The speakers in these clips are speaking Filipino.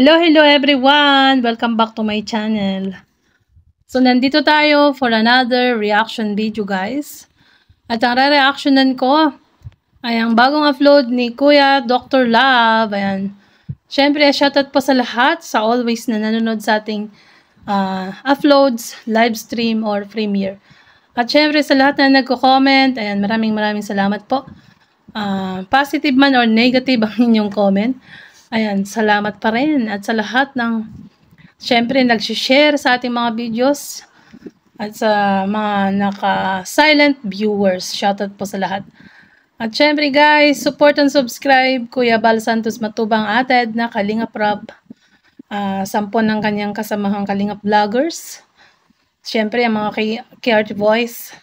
Hello everyone! Welcome back to my channel. So, nandito tayo for another reaction video, guys. At ang re-reactionan ko ay ang bagong upload ni Kuya Dr. Love. Ayan. Siyempre, shoutout po sa lahat, sa always na nanonood sa ating uploads, live stream, or premiere. At siyempre, sa lahat na nagko-comment, ayan, maraming salamat po. Positive man or negative ang inyong comment. Ayan, salamat pa rin. At sa lahat ng, syempre, nag-share sa ating mga videos. At sa mga naka-silent viewers, shoutout po sa lahat. At syempre guys, support and subscribe. Kuya Bal Santos Matubang ated na Kalingap Rob. 10 ng kanyang kasamahang Kalingap Vloggers. Syempre, ang mga KRT Voice.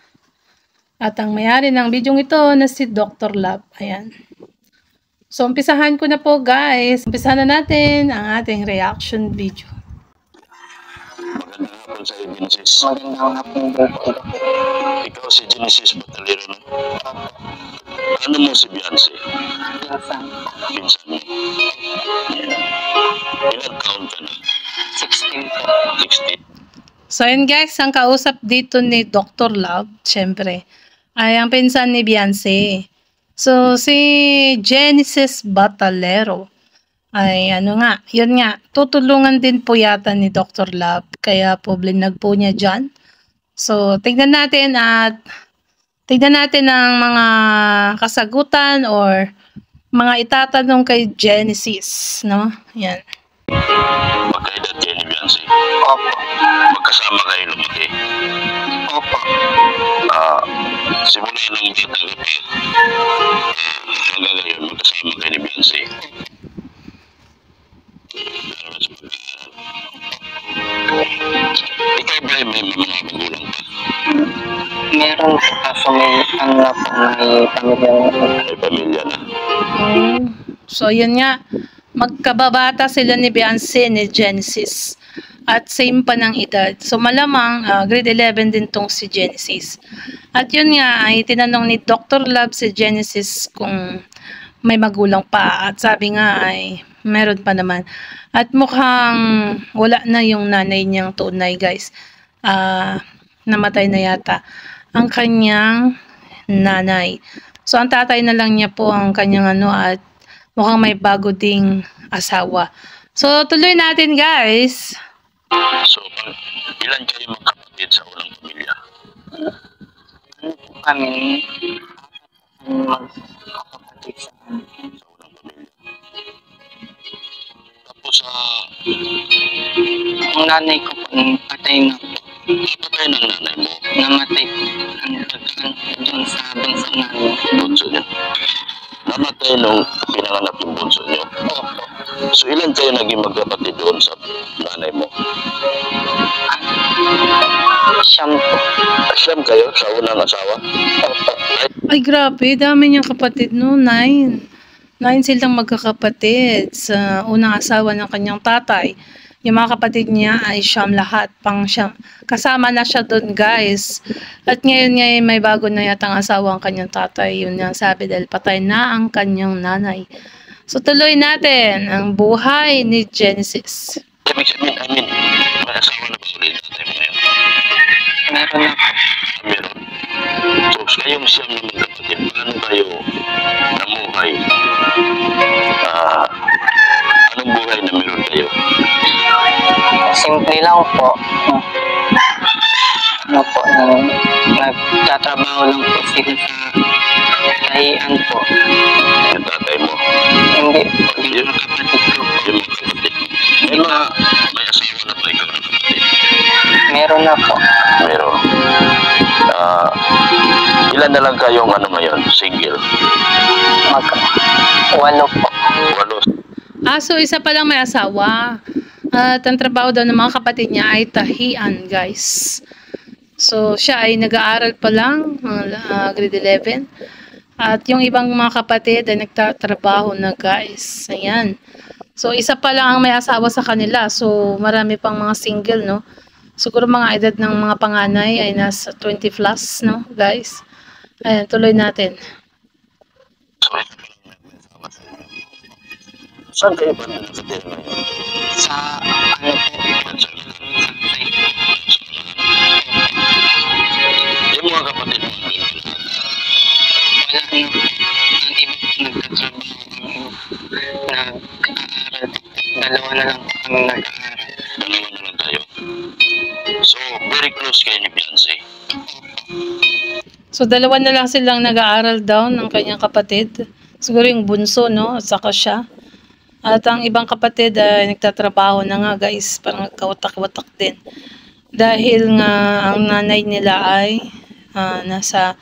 At ang mayari ng video ito na si Dr. Love. Ayan. So, umpisahan ko na po guys. Umpisahan na natin ang ating reaction video. Magandang hapon sa iyo, Genesis. Magandang hapon po. Ikaw si Genesis Batalero, no? Ano mo si Beyonce? Pinsan. Pinsan mo. Yeah. Ilang taon ka na? 16 po. 16. So, yun guys, ang kausap dito ni Dr. Love, syempre, ay ang pinsan ni Beyonce. So, si Genesis Batalero ay ano nga, yun nga, tutulungan din po yata ni Dr. Love. Kaya po blinag po niya dyan. So, tignan natin ang mga kasagutan or mga itatanong kay Genesis, no? Yan. Magkaedad kayo ni Beyonce? Opo. Magkasama kayo lumaki? Opo. Simula ng bata ka pa, hanggang ngayon, magkasama kayo ni Beyonce. Ikaw ba may mga magulang pa? Meron po kaso may ano po, may pamilya na po. May pamilya na. So, yun nga. Magkababata sila ni Beyonce, ni Genesis. At same pa ng edad. So, malamang grade 11 din tong si Genesis. At yun nga, ay tinanong ni Dr. Love si Genesis kung may magulang pa. At sabi nga ay meron pa naman. At mukhang wala na yung nanay niyang tunay, guys. Namatay na yata ang kanyang nanay. So, ang tatay na lang niya po ang kanyang at mukhang may bago ding asawa. So, tuloy natin, guys. So, ilan kayo magkapatid sa unang pamilya? Kami magkakapatid sa Sa unang pamilya. Tapos, ang nanay ko po, patay na po. patay ng nanay mo. Namatay po. Ang pagkaan po dun sa bunso namin. Bunso niyo. Namatay nung pinanganak yung bunso niyo. Opo. So, ilan kayo naging magkapatid doon sa nanay mo? Siyam po. Siyam kayo sa unang asawa? Opo. Ay, grabe. Dami niyang kapatid, no? 9 silang magkakapatid sa unang asawa ng kanyang tatay. Yung mga kapatid niya ay siyam lahat. Pang-siyam. Kasama na siya doon, guys. At ngayon may bago na yatang asawa ang kanyang tatay. Yun nga sabi dahil patay na ang kanyang nanay. So, tuloy natin ang buhay ni Genesis. Ibig sabihin, may asawa na ba ulit natin ngayon? Meron na po. Meron. So, kayong siyam na magkapatid, paano kayo namuhay? Anong buhay na meron kayo? Simple lang po. Ano po, nagtatrabaho lang po sila sa kahian po. Yung tatay mo? Hindi po, yung kapatid ko po. Yung mga kapatid mo? May asawa na ba ikaw na kapatid? Meron na po. Meron. Ilan na lang kayong ngayon? Single? Walo po. Walo. So isa pa lang may asawa. At ang trabaho daw ng mga kapatid niya ay tahian, guys. So, siya ay nag-aaral pa lang, grade 11. At yung ibang mga kapatid ay nagtatrabaho na, guys. Ayan. So, isa pa lang ang may asawa sa kanila. So, marami pang mga single, no? Siguro mga edad ng mga panganay ay nasa 20 plus, no, guys? Ayan, tuloy natin. So, Saan kayo ba nakatira ngayon? Sa ano po, sa site. Yung mga kapatid mo doon, Wala na po. Ang iba po nagtatrabaho, nag-aaral. Dalawa na lang po kami nag-aaral. dalawa na lang tayo. So, very close kayo ni Beyonce. So, dalawa na lang silang nag-aaral daw ng kanyang kapatid. Siguro yung bunso, no? At saka siya. At ang ibang kapatid ay nagtatrabaho na nga, guys. Parang kawatak-watak din. Dahil nga ang nanay nila ay nasa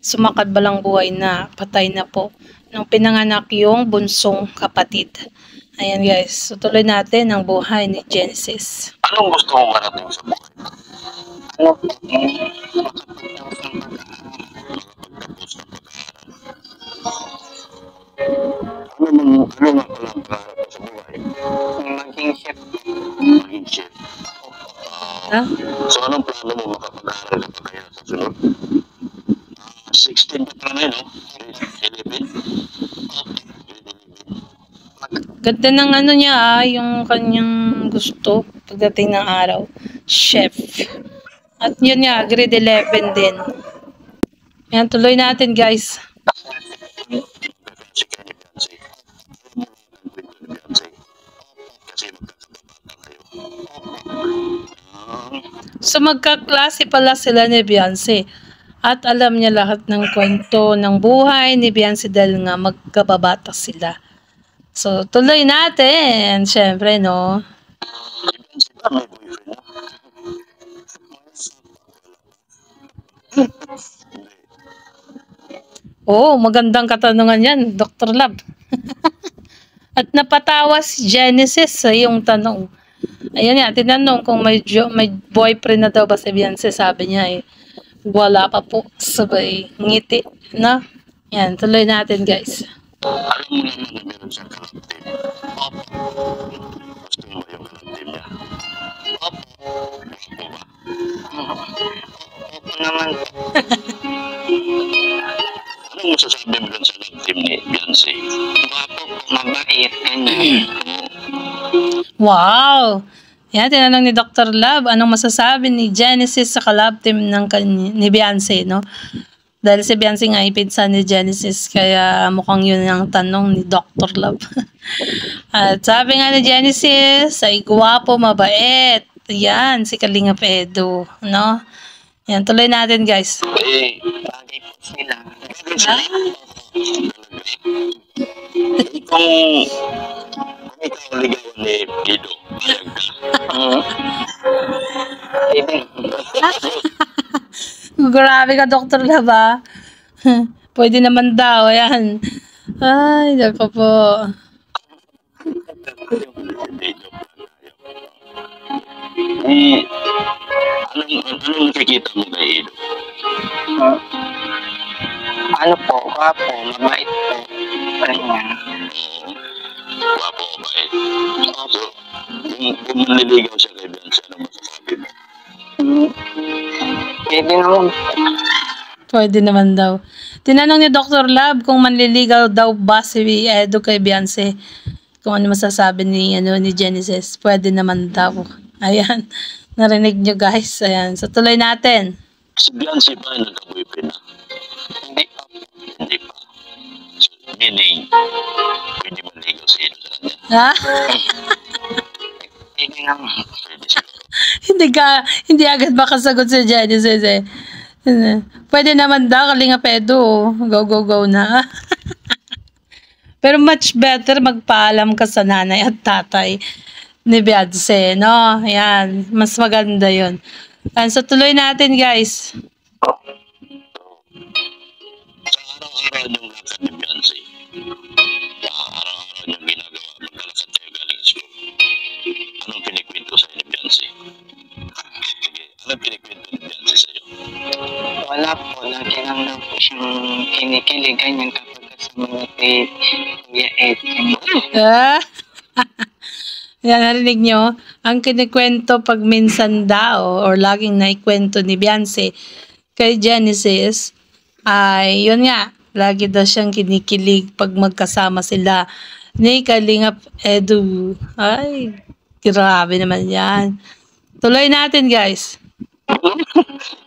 sumakad balang buhay na, patay na po. Nung pinanganak yung bunsong kapatid. Ayan, guys. So, tuloy natin ang buhay ni Genesis. Anong gusto mo marating sa buhay? Ano po, makapagtapos ng pag-aaral. Pagtapos ng pag-aaral. Ano nga pala ang pangarap mo sa buhay? Maging chef. Maging chef. Ha? So, anong plano mo makapag-aaral ka pa kaya sa sunod? 16 pa pala na yun, no? 11? Ganda ng ano niya, yung kanyang gusto pagdating ng araw. Chef. At yun nga, grade 11 din. Yan, tuloy natin, guys. Si Kenny Beyonce. Beyonce. Kasi magkakababata kayo. So, magkaklase pala sila ni Beyonce. At alam niya lahat ng kwento ng buhay ni Beyonce dahil nga magkababata sila. So, tuloy natin. Siyempre, no? Si Beyonce ba may boyfriend na? Oh, magandang katanungan yan, Dr. Lab. At napatawa si Genesis sa iyong tanong. Ayan nga, tinanong kung may boyfriend na daw ba si Beyonce. Sabi niya wala pa po. Sabay, ngiti. Na? Yan, tuloy natin, guys. Alam mo naman na meron siyang kalab team. Gusto mo ba yung kalab team niya? Gusto ba? Opo naman po. Anong masasabi mo dun sa love team ni Beyonce? Gwapo po, mabait, ganyan. Wow! Yan, tinanong ni Dr. Lab, anong masasabi ni Genesis sa collab team ni Beyonce, no? Dahil si Beyonce nga ipinsan ni Genesis, kaya mukhang yun ang tanong ni Dr. Lab. At sabi nga ni Genesis, ay gwapo, mabait. Yan, si Kalinga Edu, no? Yan, tuloy natin, guys. Eh, Bagay po sila. bagay siya. Kung ikaw ligawan ni Guido, payag ka. Even, Grabe ka, Dr. Lab, ah. Pwede naman daw, ayan. Ay, nako po. Eh, anong nakikita mo kay Ido? ano po, gwapo, mabait po. Ganyan. Wapo ba eh? So, kung manliligaw siya kay Beyonce, ano masasabi mo? Pwede naman po. Pwede naman daw. Tinanong ni Dr. Lab kung manliligaw daw ba si Edu kay Beyonce. Kung ano masasabi ni Genesis. Pwede naman daw. Ayan. Narinig nyo, guys. Ayan. So, tuloy natin. Si Beyonce ba ay nagka-boyfriend na? Hindi pa po. Hindi pa. So, meaning, pwede manligaw si Ido sa kanya. Ha? Pwede naman. Pwede siguro. hindi agad makasagot si Genesis eh. Pwede naman daw, Kalinga Edu. Go, go, go na. Pero much better magpaalam ka sa nanay at tatay ni Beyonce, no? Ayan, mas maganda yun. And so, tuloy natin, guys. Sa araw-araw niyong lakad ni Beyonce, araw-araw niyong ginagawa, maglalakad kayo galing school. Anong pinikwento sa'yo ni Beyonce? Sige, anong pinikwento ni Beyonce sa'yo? Wala po. Lagi lang daw po siyang kinikilig. Ganyan kapag kasama kay Kuya Ed. Ah? Yan, narinig nyo? Ang kinikwento pag minsan daw or laging naikwento ni Beyonce kay Genesis ay yun nga, lagi daw siyang kinikilig pag magkasama sila ni Kalingap Edu. Ay, grabe naman yan. Tuloy natin, guys.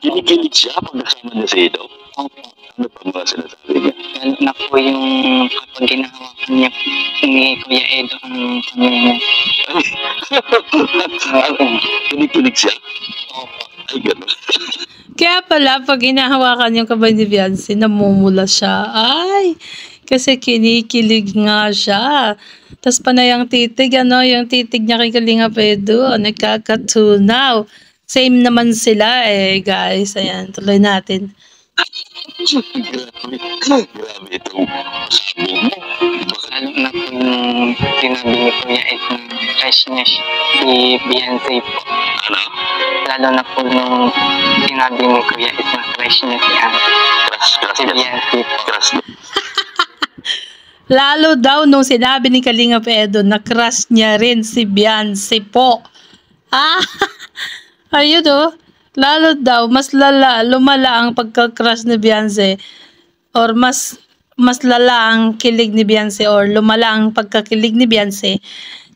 Kinikilig siya pag kasama niya si Edo. Opo. Ano pa ba sinasabi niya? Lalo na po yung kapag ginahawakan niya ni Kuya Edo ang kamay niya. Kinikilig siya? Opo. Ay, gano'n. Kaya pala, pag hinahawakan yung kamay ni Beyonce, namumula siya. Ay, kasi kinikilig nga siya. Tapos panay ang titig, yung titig niya kay Kalingap Edu, nagkakatunaw. Same naman sila guys. Ayan, tuloy natin. Grabe itong sabi mo. Lalo na po yung sinabi ni Kuya Ed na crush niya si Beyonce po. Ano? Lalo na po nung sinabi ni Kuya Ed na crush niya si Beyonce po. Crush. Lalo daw nung sinabi ni Kalingap Edu na crush niya rin si Beyonce po. Ayun lalo daw, mas lumala ang pagka-crush ni Beyonce or mas lala ang kilig ni Beyonce or lumala ang pagkakilig ni Beyonce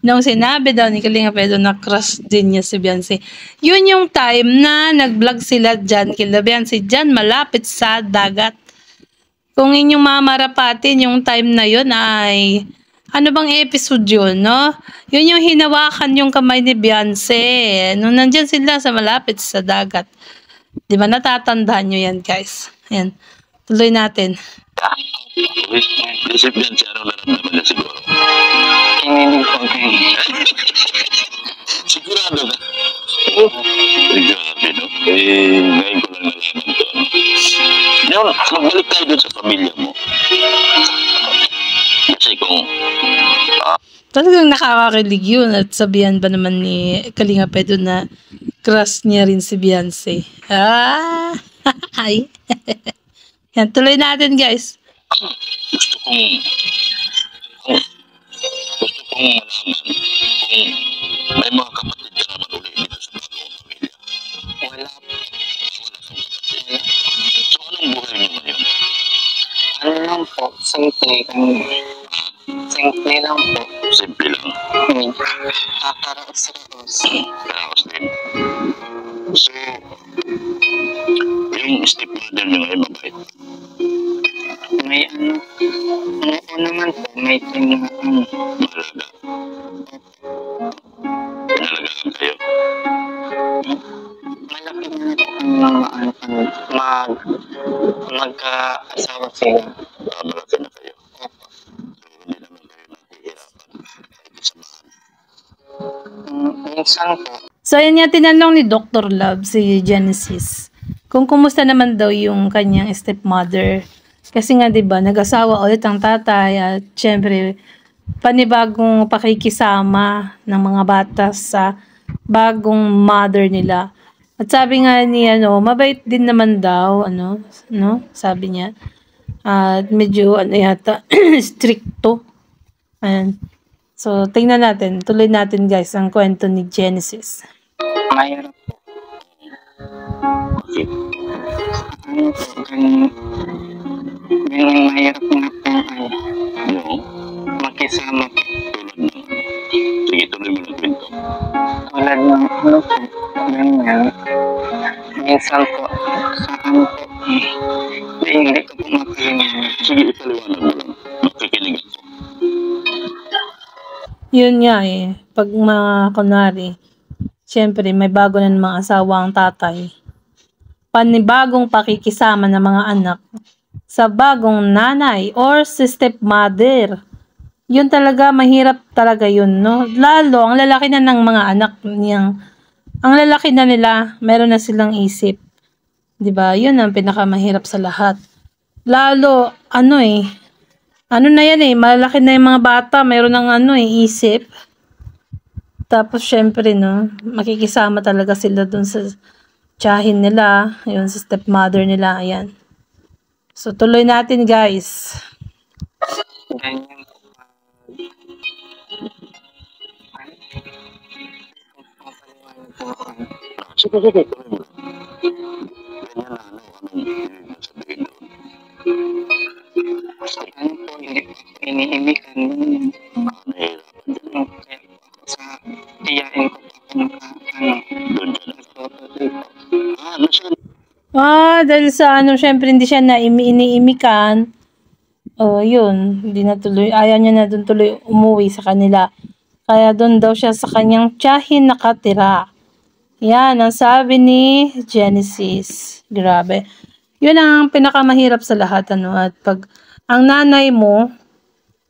nung sinabi daw ni Kalingap Edu na crush din niya si Beyonce. Yun yung time na nag-vlog sila dyan kila Beyonce dyan malapit sa dagat. Kung inyong mamarapatin yung time na yun ay ano bang episode yun, no? Yun yung hinawakan yung kamay ni Beyonce. Nung nandyan sila sa malapit sa dagat. Di ba natatandaan nyo yan, guys? Ayan. Tuloy natin. Isip yan siya, anong naramdaman niya siguro? Kinilig po kayo. Sigurado na. Grabe, no? Ngayon ko lang nalaman to. Ngayon, magbalik tayo dun sa pamilya mo. Kasi kung Talagang nakakakilig yun at sabihan ba naman ni Kalingap Edu na crush niya rin si Beyonce. Ay. Yan, tuloy natin guys. gusto kong malaman kung may mga kapatid ka naman ulit dito sa bagong pamilya. Wala po. Wala kang kapatid. So, anong buhay niyo ngayon? Ano lang po, simple lang po. Simple lang. Kakaraos-raos. Karaos din. So, yung stepmother niyo ngayon mabait. May oo naman po, may tinakang Mahalaga. Pinalagaan kayo. malaki na po ang magka-asawa sila. Malaki na kayo. So, hindi naman kayo naghihirapan. Samahan. Minsan po, So, yan nga tinanong ni Dr. Love si Genesis kung kumusta naman daw yung kanyang stepmother. Kasi nga 'di ba, nag-asawa ulit ang tatay at syempre panibagong pakikisama ng mga bata sa bagong mother nila. At sabi nga ni mabait din naman daw no? Sabi niya. At medyo yata stricto. Ayan. So, tingnan natin. Tuloy natin guys ang kwento ni Genesis. mahirap po. Okay. Ano po, ganyan mahirap na po ay No? makisama po. Tulad ng... Sige, tuloy mo ng kwento. Tulad ng ano po, ganyan. Minsan po, sa ano po, hindi ko po makalimut. Sige, ipaliwanag mo lang. Makikinig ako. Yun nga pag mga kunwari, syempre may bago na mga asawa ang tatay. Panibagong pakikisama ng mga anak sa bagong nanay or si stepmother. Yun talaga, mahirap talaga yun, no? Lalo, ang lalaki na ng mga anak niyang, ang lalaki na nila, meron na silang isip. 'Di ba? Yun ang pinakamahirap sa lahat. Lalo, ano na yan malaki na yung mga bata, meron ng isip. Tapos, syempre, no, makikisama talaga sila dun sa tiyahin nila, yun, sa stepmother nila, ayan. So, tuloy natin, guys. Ganyan po. Sige, tuloy mo lang. Ganyan na, anong ibig mo sabihin doon? Ano po, hindi po iniimikan. Dahil sa ano, syempre hindi siya iniimikan. Yun, hindi na tuloy, ayaw niya na dun tuloy umuwi sa kanila. Kaya doon daw siya sa kanyang tiyahin nakatira. Yan, ang sabi ni Genesis. Grabe. Yun ang pinakamahirap sa lahat, ano, at pag ang nanay mo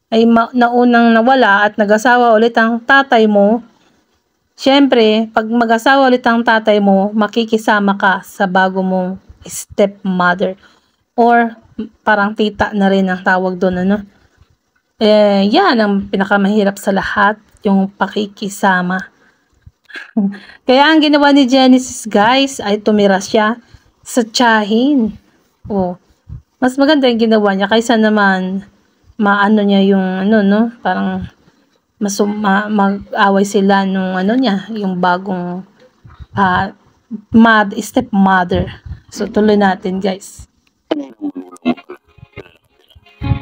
ay naunang nawala at nag-asawa ulit ang tatay mo, syempre, pag mag-asawa ulit ang tatay mo, makikisama ka sa bago mong stepmother. Or, parang tita na rin ang tawag doon, ano. Yan ang pinakamahirap sa lahat, yung pakikisama. Kaya ang ginawa ni Genesis, guys, ay tumira siya sa tiyahin. Mas maganda yung ginawa niya kaysa naman maano niya yung ano, no, parang mag-away sila nung ano niya, yung bagong stepmother. So tuloy natin, guys.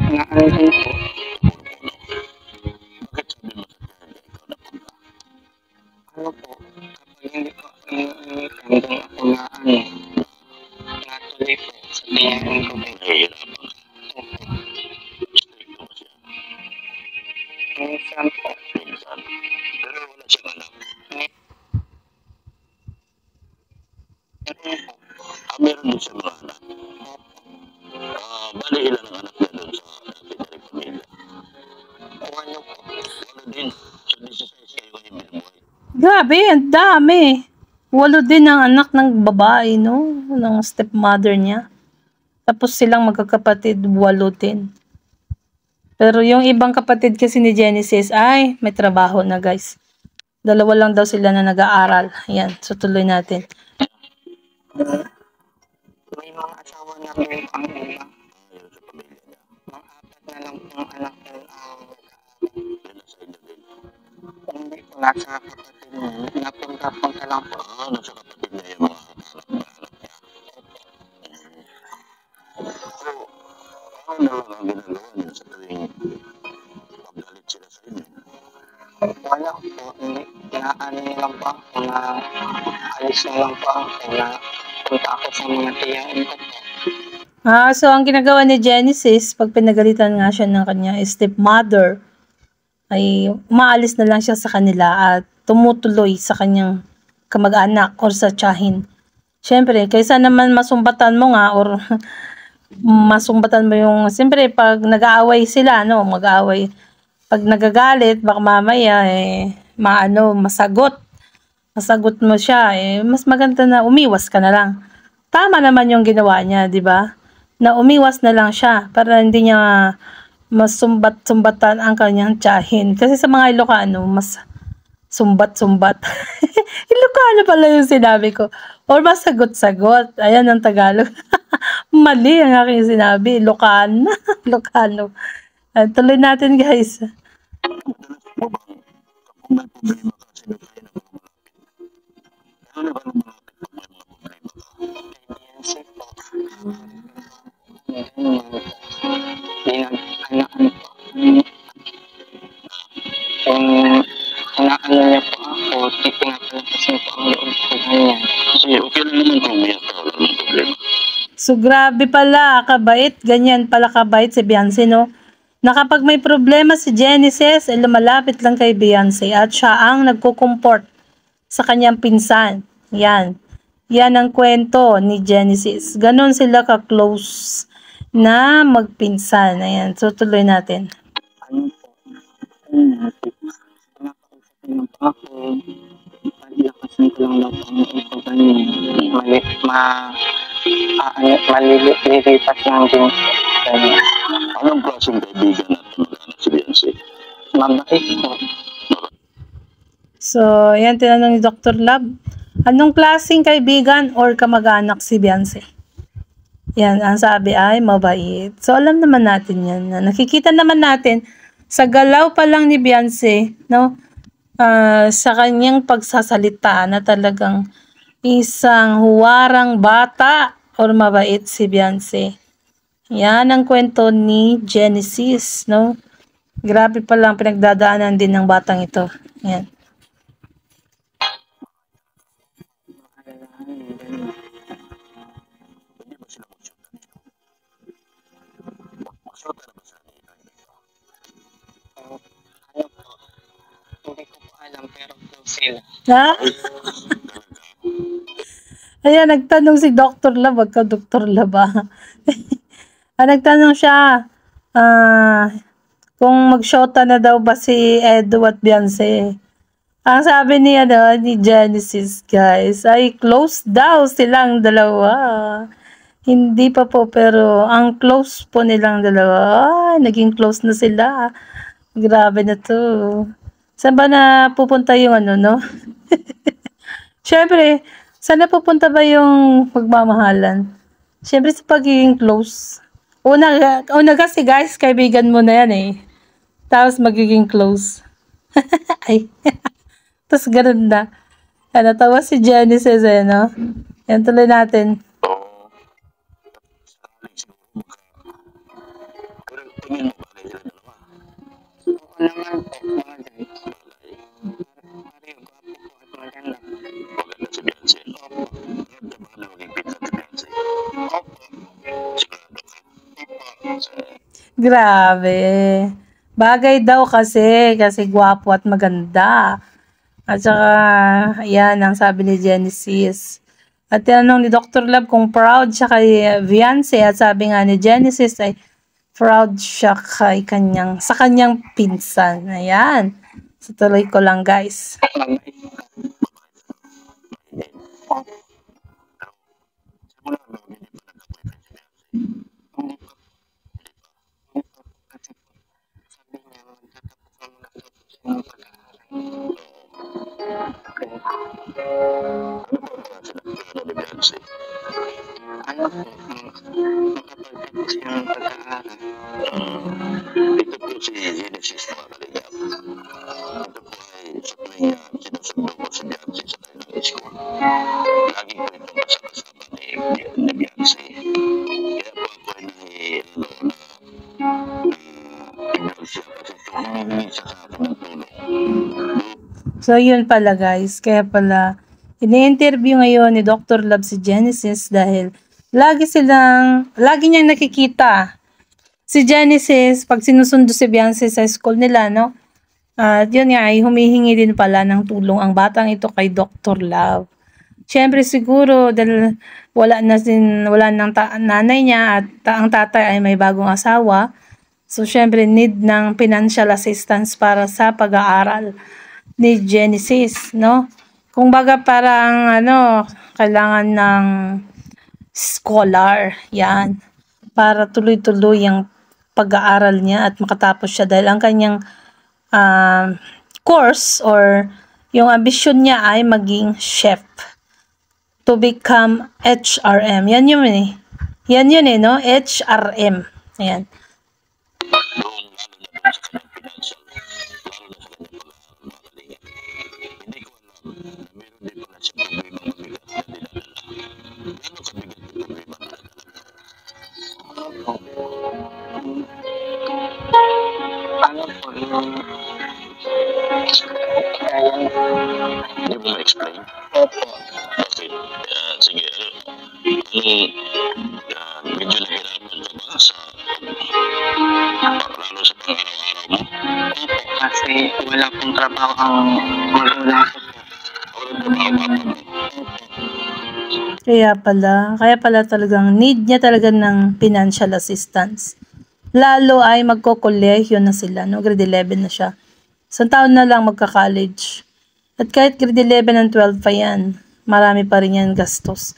Naano din po. Ano po, kapag hindi ko iniinikan doon ako na ano, natuloy po sa tiyahin ko din. Nahihirapan. Strict mo siya. Minsan po, Minsan. Pero wala siyang anak. Meron din siya mga anak. Bali ilan ang anak niya doon sa Pinari pamilya? ano po, Wala din. So 16 kayo yung binubuhay. Grabe, ang dami. 8 din ang anak ng babae, no? Ng stepmother niya. Tapos silang magkakapatid, 8 din. Pero yung ibang kapatid kasi ni Genesis, ay, may trabaho na, guys. 2 lang daw sila na nag-aaral. Ayan, so tuloy natin. may mga asawa na rin ang iba. Ayun sa pamilya niya. Mga 4 na lang pong anak yun ang Yan nasa inyo din. hindi po nasa kapatid niya. Napunta-punta lang po. Nasa kapatid niya yung mga anak niya. So, ano na lang ang ginagawa niyo sa tuwing pagdalit sila sa inyo? Wala po, hindi. Inaano niya lang po ako na alis na lang po ako na punta ako sa mga tiyahin ko po. So ang ginagawa ni Genesis, pag pinagalitan nga siya ng kanya stepmother, ay umaalis na lang siya sa kanila at tumutuloy sa kanyang kamag-anak or sa tiyahin. Siyempre, kaysa naman masumbatan mo nga or masumbatan mo yung, siyempre, pag nag-aaway sila, no, mag-aaway, pag nagagalit, baka mamaya, masagot mo siya, mas maganda na umiwas ka na lang. Tama naman yung ginawa niya, di ba? Na umiwas na lang siya para hindi niya masumbat-sumbatan ang kanyang tiyahin. Kasi sa mga Ilocano, mas sumbat-sumbat. Ilocano pala yung sinabi ko. Or masagot-sagot. Ayan ang Tagalog. Mali ang aking sinabi. Ilocano. Ilocano. Tuloy natin, guys. Madalas mo bang kapag may problema ka, sino tayo na malapit? Ano na ba nang malapit pag may mga problema ka? Kaibigan po. Inaano po. Kung inaano niya po ako, pinapalapasin po ang loob ko ganyan. Kasi okay lang naman kung umiyak ka, wala namang problema. So, grabe pala. Kabait. Ganyan pala kabait si Beyonce, no? Na kapag may problema si Genesis, lumalapit lang kay Beyonce at siya ang nagkukumport sa kanyang pinsan. Yan. Yan ang kwento ni Genesis. Ganon sila ka-close na magpinsan. Ayan. So, tuloy natin. Ano po? Pinapakausap niyo po ako. Palakasin ko lang daw po ang ito ganyan. Malilipas lang din po. Ganyan. Anong klaseng kaibigan at mag-anak si Beyonce? Mabait po. So, ayan, tinanong ni Dr. Love. Anong klaseng kaibigan or kamag-anak si Beyonce? Yan, ang sabi ay mabait. So, alam naman natin yan. Nakikita naman natin sa galaw pa lang ni Beyonce, no? Sa kanyang pagsasalita na talagang isang huwarang bata or mabait si Beyonce. Yan ang kwento ni Genesis, no? Grabe pa lang pinagdadaanan din ng batang ito. Yan. sila. Ha? Ayan, nagtanong si Dr. Love, wag ka Dr. Love nagtanong siya, kung mag-shota na daw ba si Edo at Beyonce. Ang sabi niya ni Genesis, guys, ay close daw silang dalawa. Hindi pa po, pero ang close po nilang dalawa. Naging close na sila. Grabe na to. Saan ba na pupunta yung no? Siyempre, saan na pupunta ba yung pagmamahalan? Siyempre sa pagiging close. Una kasi guys, kaibigan mo na yan eh. Tapos magiging close. Ay. Tapos ganun na. Natawa si Genesis no? Yan, tuloy natin. Oo naman po, bagay. Pareho, gwapo po at maganda. Maganda si Beyonce. Opo. Maganda ba na maging pinsan si Beyonce? Opo. Sigurado ka. Grabe. Bagay daw kasi gwapo at maganda. At saka, yan ang sabi ni Genesis. At tinanong ni Dr. Love kung proud siya kay Beyonce. At sabi nga ni Genesis ay proud siya sa kanyang pinsan. Ayan. So, tuloy ko lang guys. Ano po, makapagtapos yung pag-aaral. Ito po si Genesis mga kalingap. Ito po ay sa tuwing sinusundo ko si Beyonce sa kanilang school. Lagi ko itong kasama ni Beyonce. Kaya po ako ay tignan siya kasi humihingi siya sa akin ng tulong. So, yun pala guys. Kaya pala, ini-interview ngayon ni Dr. Love si Genesis dahil lagi niyang nakikita si Genesis pag sinusundo si Beyonce sa school nila, no? At yun nga, ay humihingi din pala ng tulong ang batang ito kay Dr. Love. Siyempre siguro dahil wala ng nanay niya at ang tatay ay may bagong asawa. So, siyempre need ng financial assistance para sa pag-aaral ni Genesis, no? Kung baga parang kailangan ng scholar, yan, para tuloy-tuloy ang pag-aaral niya at makatapos siya dahil ang kanyang course or yung ambisyon niya ay maging chef to become HRM. Yan yun eh. Yan yun eh, no? HRM. Ayan. Doon, lalo na doon sa kanyang financial, lalo na sa kanyang mga kalingap. Hindi ko alam na meron din pala siya problema mabigat na dinadala. Gano'n kabigat yung problema na dinadala? Ano po, yung... Hindi mo ma-explain? Opo. Bakit? Sige, medyo nahirapan ka ba sa lalo sa pang-araw-araw mo? Opo, kasi wala pong trabaho ang magulang ko po. Walang trabaho ka pa mo? Kaya pala talagang need niya talaga ng financial assistance. Lalo ay magko-kolehiyo na sila, no? Grade 11 na siya. Isang taon na lang magka-college. At kahit grade 11 and 12 pa yan, marami pa rin yan gastos.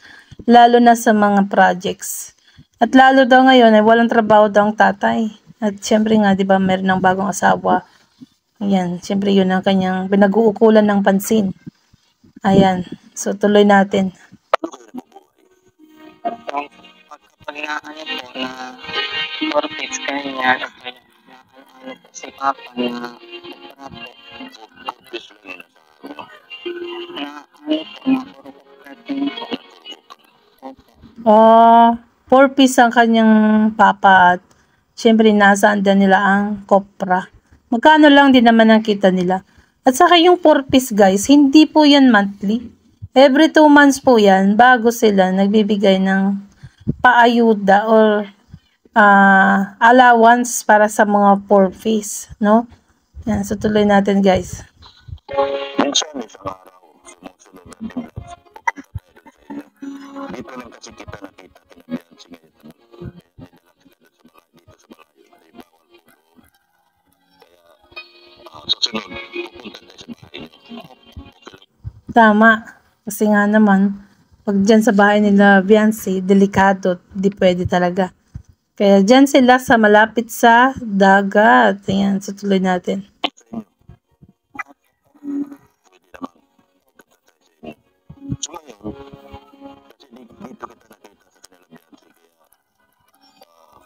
Lalo na sa mga projects. At lalo daw ngayon ay walang trabaho daw ang tatay. At syempre nga, di ba, meron ng bagong asawa. Ayan, syempre yun ang kanyang pinag-uukulan ng pansin. Ayan, so tuloy natin. Yung pagkapag na po na orbits kanya, kaya na po si Papa na nagtrapo. Purpose lang yun sa Na po, na puro po. Opo. 4 piece ang kanyang papa at syempre nasaan din nila ang kopra. Magkano lang din naman ang kita nila. At saka yung 4 piece guys, hindi po yan monthly. Every 2 months po yan bago sila nagbibigay ng paayuda or allowance para sa mga 4 piece, no? Yan, so tuloy natin guys. Minsan sana isang araw, sumusunod natin vlogs, pupunta tayo doon sa inyo. Dito lang kasi kita nakita kinabihan si ngayon. Kaya nidala kita doon sa bahay, dito sa bahay, ay bawal po doon. Kaya susunod, pupunta tayo sa bahay niyo. Okay lang. Tama. Kasi nga naman, pag dyan sa bahay nila Beyonce, delikado, di pwede talaga. Kaya dyan sila sa malapit sa dagat. Ayan, so tuloy natin. Pwede naman pupunta tayo sa inyo. So ngayon, kasi dito kita nakita sa kanila Beyonce, kaya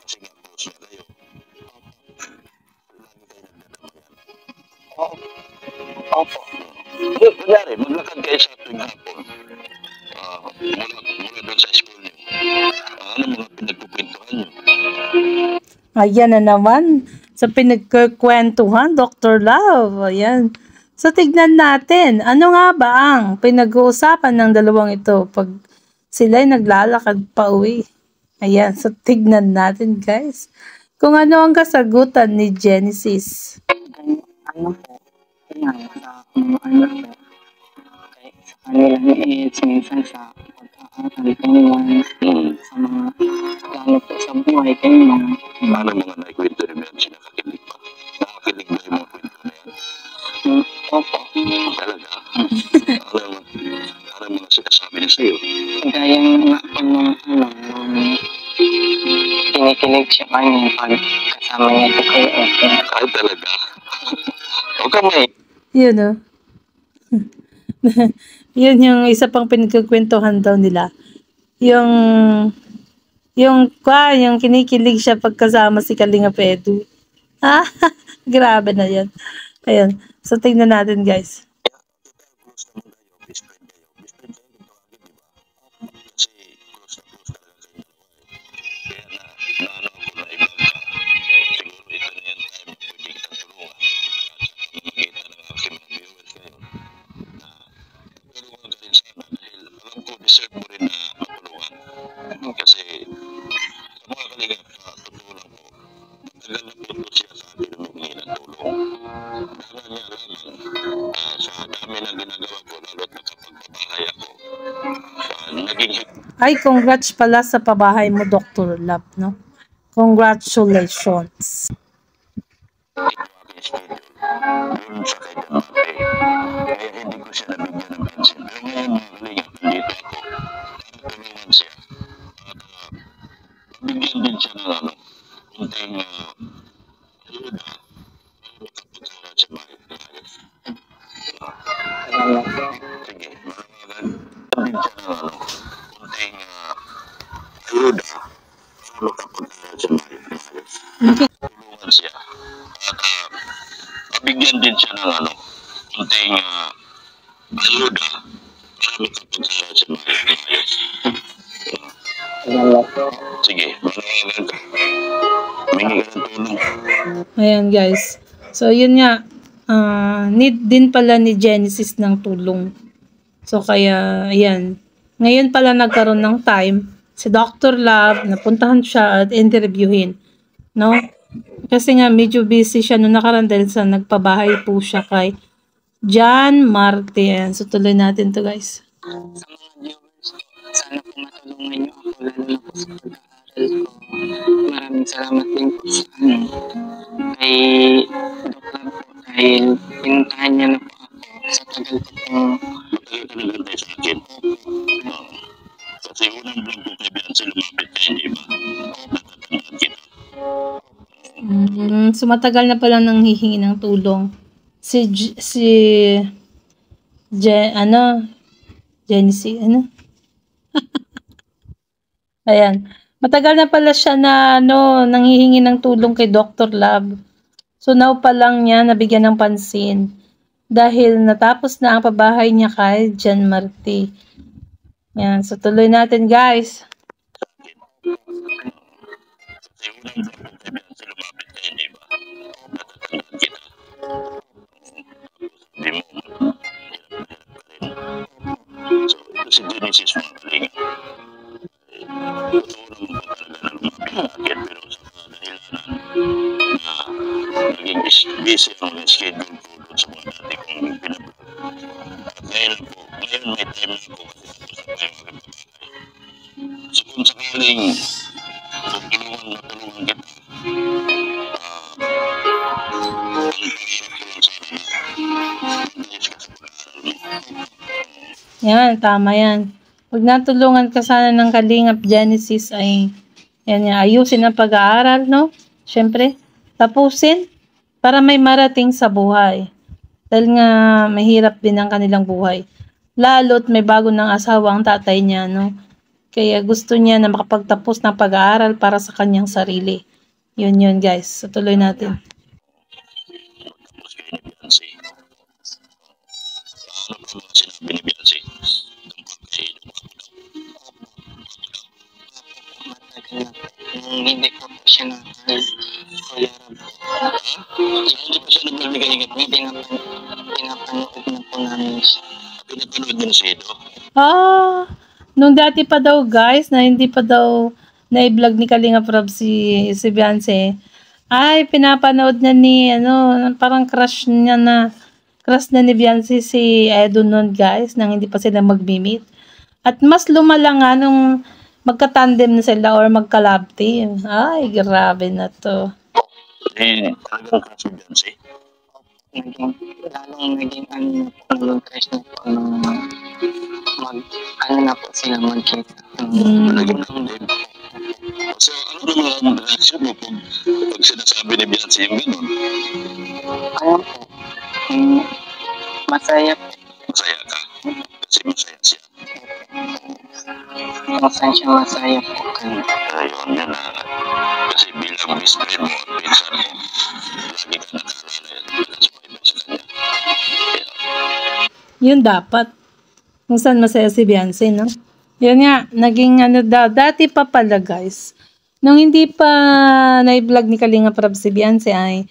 kasi nga close na kayo. Lagi kayo nagdadamayan. Opo. Kunyari, maglakad kayo sa tuwing hapon. Mula doon sa school niyo. Ano mga pinagpupintuhan niyo? Ayan na naman. Sa pinagkukwentuhan, Dr. Love. Ayan. So, tignan natin. Ano nga ba ang pinag-uusapan ng dalawang ito pag sila'y naglalakad pa uwi? Ayan. So, tignan natin, guys. Kung ano ang kasagutan ni Genesis. Ano po, yan, sa ano po, kay, sa kanila ni Eds, minsan sa pag-aaral ganyan, sa mga plano po sa buhay ganyan. Ano mga naikwento ni Beyonce nakakilig pa? Nakakilig ba yung mga kwento na yan? Opo, Talaga? Ano mga sinasabi niya sa'yo? gaya nga po nung kinikilig siya kanya pag kasama niya si Kuya Eds. Ay, talaga? O kami, Yun, oh. Yun yung isa pang pinagkukwentuhan daw nila. Yung kinikilig siya pagkasama si Kalinga Edu. Ah, grabe na yan. Ayun. So, tingnan natin, guys. close naman kayo, best friend kayo. Best friend kayo, ito agad, di ba? Kasi close na close talaga kayo dalawa eh. Kaya naano ako na ibang ka. Siguro ito na yung time na pwede kitang tulungan. At sa pamamagitan ng aking mga viewers ngayon, na tulungan ka rin sana dahil alam ko deserve mo rin na matulungan. Kasi sa mga kalingap, totoo lang po, matagal na po siya sa akin humingi ng tulong. Dahil niya lamang sa dami ng ginagawa ko, lalo't nakapagpabahay ako, naging Ay, congrats pala sa pabahay mo, Dr. Love, no? Congratulations. ito aking schedule dun sa kay Damate. Kaya hindi ko siya nabigyan ng pension. Pero ngayon mga kalingap, nandito ako para tulungan siya. At mabigyan din siya ng kunting ayuda para makapag-aral sa bahay na ayos. Salamat po. Sige, manawagan din siya ng kunting ayuda para makapag-aral sa bahay na ayos. Tulungan siya. At mabigyan din siya ng kunting ayuda para makapag-aral sa bahay na ayos. Salamat po. Sige, manawagan ka. Humingi ka ng tulong. Ayan, guys. So, yun nga. Need din pala ni Genesis ng tulong. So, kaya, ayan. Ngayon pala nagkaroon ng time si Dr. Love, napuntahan siya at interviewin. No? Kasi nga, medyo busy siya nung nakaraan dahil sa nagpabahay po siya kay John Martin. So, tuloy natin to, guys. Sa mga viewers ko, sana po matulungan niyo ako lalo na po sa pag-aaral ko. Maraming salamat din po sa kay Dr. po dahil pinuntahan niya na po ako sa tagal ko pong Matagal ka nagantay sa akin. Kasi unang vlog ko kay Beyonce lumapit ka, hindi ba? Natatandaan kita. So, matagal na pala nang hihingi ng tulong. Genesis, Ayan. Matagal na pala siya na, nanghihingi ng tulong kay Dr. Love. So, now pa lang niya nabigyan ng pansin. Dahil natapos na ang pabahay niya kay John Marti. Ayan. So, tuloy natin, guys. Kasi unang vlog ko kay Beyonce lumapit ka, hindi ba? Natatandaan kita. Sabi mo, hirap na hirap ka rin. So, ito si Genesis mga kalingap. Totoo naman po talaga na lumapit sa akin, pero sa dahilanan na naging busy ang schedule ko doon sa mga dati kong pinablog. sakaling tulungan kita, Yan, tama yan. Pag natulungan ka sana ng Kalingap Genesis ay yan, ayusin ang pag-aaral, no? Siyempre, tapusin para may marating sa buhay. Dahil nga mahirap din ang kanilang buhay. Lalo't may bago ng asawa ang tatay niya, no? Kaya gusto niya na makapagtapos ng pag-aaral para sa kanyang sarili. Yun guys. So, tuloy natin. Tapos kayo ni Beyonce. Ano pa mga sinabi ni Beyonce? Matagal na po. Nung hindi ko po siya nakal, Kuya Rab. Hindi pa siya naglalagay ng Pinapanood na po namin siya. pinapanood mo na siya ito. Nung dati pa daw guys, na hindi pa daw na-vlog ni Kalingap Rab si Beyonce, ay pinapanood na ni, parang crush na ni Beyonce si Edo nun guys, nang hindi pa sila mag-meet. At mas lumala nga nung magka-tandem na sila or magka-love team. Ay, grabe na to. Talagang crush ni Beyonce. Lalong naging naging crush na po nung na po sila magkita. Talagang tandem. So, ano naman ang reaction mo pag sinasabi ni Beyonce yung gano'n? Ano po? Masaya po. Masaya ka? Kasi masaya siya. Masaya po. Ayun, yun na. Kasi bilang best friend mo at pinsan mo, lagi ka nakaalala yan. Plus 5 sa kanya. Yun dapat. Kung saan masaya si Beyonce, no? Yun nga, naging daw, dati pa pala guys, nung hindi pa na-vlog ni Kalingap Rab si Beyonce ay,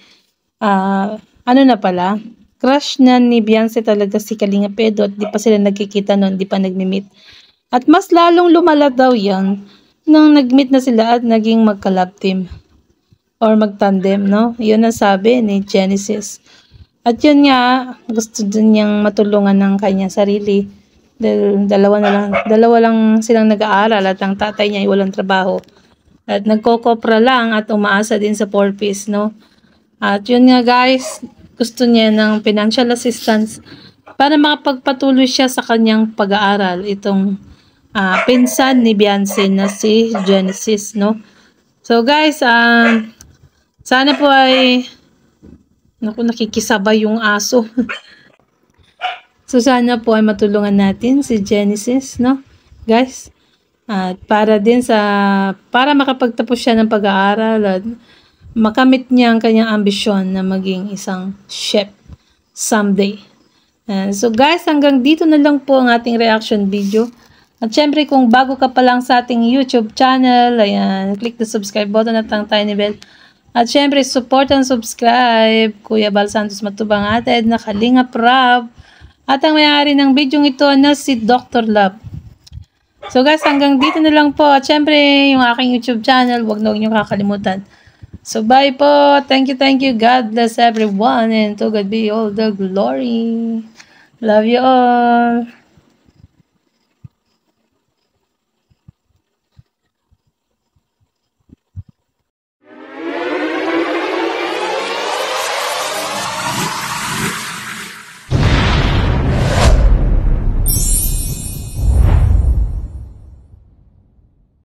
na pala, crush na ni Beyonce talaga si Kalingap Edo at di pa sila nagkikita noon, di pa nagmi-meet. At mas lalong lumala daw yan nung nag-meet na sila at naging magka-love team or mag-tandem, no? Yun ang sabi ni Genesis. At yun nga, gusto din niyang matulungan ng kanyang sarili. Dalawa lang silang nag-aaral at ang tatay niya ay walang trabaho. At nagkokopra lang at umaasa din sa 4-piece, no? At yun nga guys, gusto niya ng financial assistance para makapagpatuloy siya sa kanyang pag-aaral. Itong pinsan ni Beyonce na si Genesis, no? So guys, sana po ay nakikisabay yung aso. So, sana po ay matulungan natin si Genesis, no? Guys, at para makapagtapos siya ng pag-aaral at makamit niya ang kanyang ambisyon na maging isang chef someday. So, guys, hanggang dito na lang po ang ating reaction video. At syempre, kung bago ka pa lang sa ating YouTube channel, ayan, click the subscribe button at ang tiny bell. At syempre, support and subscribe. Kuya Bal Santos Matubang ated na Kalingap Rab. At ang may-ari ng video ito na si Dr. Love. So guys, hanggang dito na lang po. At syempre, yung aking YouTube channel, huwag na huwag nyo kakalimutan. So bye po. Thank you. God bless everyone. And to God be all the glory. Love you all.